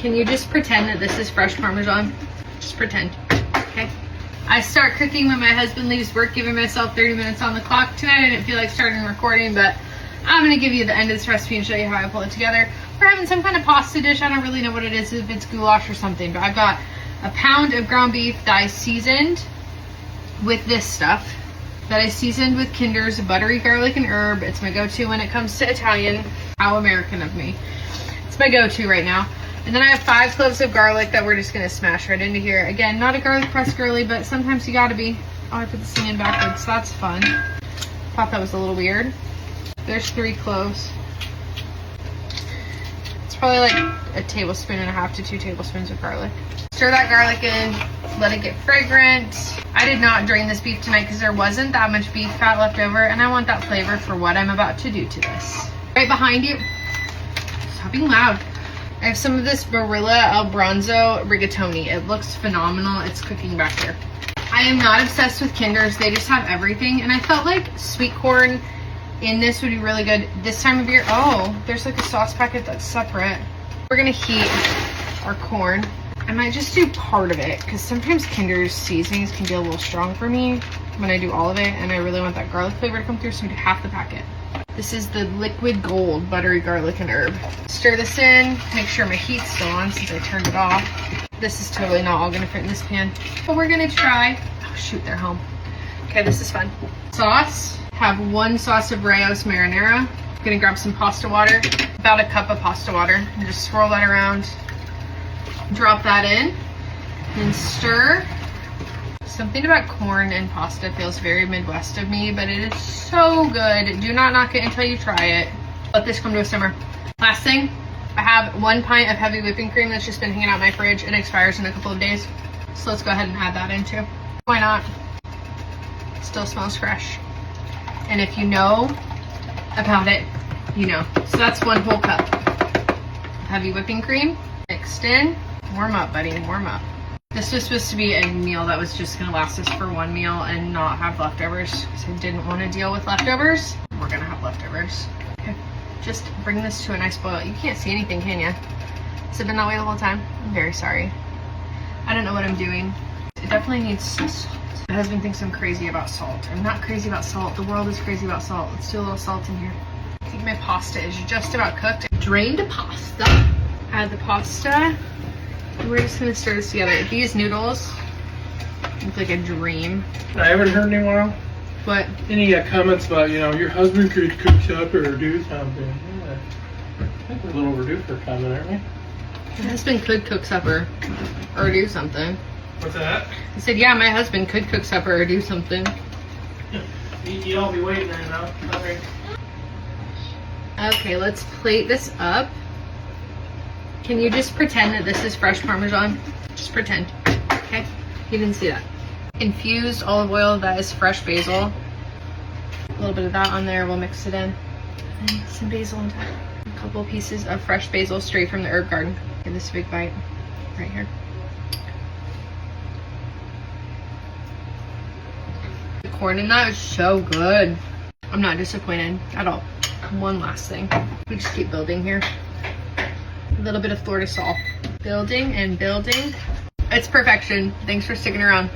Can you just pretend that this is fresh Parmesan? Just pretend, okay? I start cooking when my husband leaves work, giving myself 30 minutes on the clock. Tonight I didn't feel like starting recording, but I'm gonna give you the end of this recipe and show you how I pull it together. We're having some kind of pasta dish. I don't really know what it is, if it's goulash or something, but I've got a pound of ground beef that I seasoned with this stuff, that I seasoned with Kinder's buttery garlic and herb. It's my go-to when it comes to Italian. How American of me. It's my go-to right now. And then I have 5 cloves of garlic that we're just gonna smash right into here. Again, not a garlic press girly, but sometimes you gotta be. Oh, I put this thing in backwards, so that's fun. Thought that was a little weird. There's 3 cloves. It's probably like a tablespoon and a half to 2 tablespoons of garlic. Stir that garlic in, let it get fragrant. I did not drain this beef tonight because there wasn't that much beef fat left over, and I want that flavor for what I'm about to do to this. Right behind you, stop being loud. I have some of this Barilla Al Bronzo rigatoni. It looks phenomenal. It's cooking back here. I am not obsessed with Kinder's. They just have everything, and I felt like sweet corn in this would be really good this time of year. Oh, there's like a sauce packet that's separate. We're gonna heat our corn. I might just do part of it because sometimes Kinder's seasonings can be a little strong for me when I do all of it, and I really want that garlic flavor to come through, so I'm gonna do half the packet. This is the Liquid Gold buttery garlic and herb. Stir this in, make sure my heat's still on since I turned it off. This is totally not all gonna fit in this pan, but we're gonna try. Oh shoot, they're home. Okay, this is fun. Sauce, have 1 sauce of Rao's marinara. I'm gonna grab some pasta water, about a cup of pasta water, and just swirl that around. Drop that in and stir. Something about corn and pasta feels very Midwest of me, but it is so good. Do not knock it until you try it. Let this come to a simmer. Last thing, I have 1 pint of heavy whipping cream that's just been hanging out in my fridge. It expires in a couple of days. So let's go ahead and add that in too. Why not? Still smells fresh. And if you know about it, you know. So that's 1 whole cup of heavy whipping cream mixed in. Warm up, buddy, warm up. This was supposed to be a meal that was just gonna last us for 1 meal and not have leftovers, because I didn't want to deal with leftovers. We're gonna have leftovers. Okay, just bring this to a nice boil. You can't see anything, can you? Has it been that way the whole time? I'm very sorry. I don't know what I'm doing. It definitely needs some salt. My husband thinks I'm crazy about salt. I'm not crazy about salt. The world is crazy about salt. Let's do a little salt in here. I think my pasta is just about cooked. Drained pasta. Add the pasta. We're just gonna stir this together. These noodles look like a dream. I haven't heard in a while. What? Any comments about, your husband could cook supper or do something. Yeah. I think we're a little overdue for a comment, aren't we? My husband could cook supper or do something. What's that? I said, yeah, my husband could cook supper or do something. You all be waiting there now. Okay. Okay, let's plate this up. Can you just pretend that this is fresh Parmesan? Just pretend, okay? You didn't see that. Infused olive oil, that is fresh basil. A little bit of that on there, we'll mix it in. And some basil on top. A couple pieces of fresh basil straight from the herb garden. Give this a big bite, right here. The corn in that is so good. I'm not disappointed at all. One last thing. We just keep building here. A little bit of Florida salt. Building and building. It's perfection. Thanks for sticking around.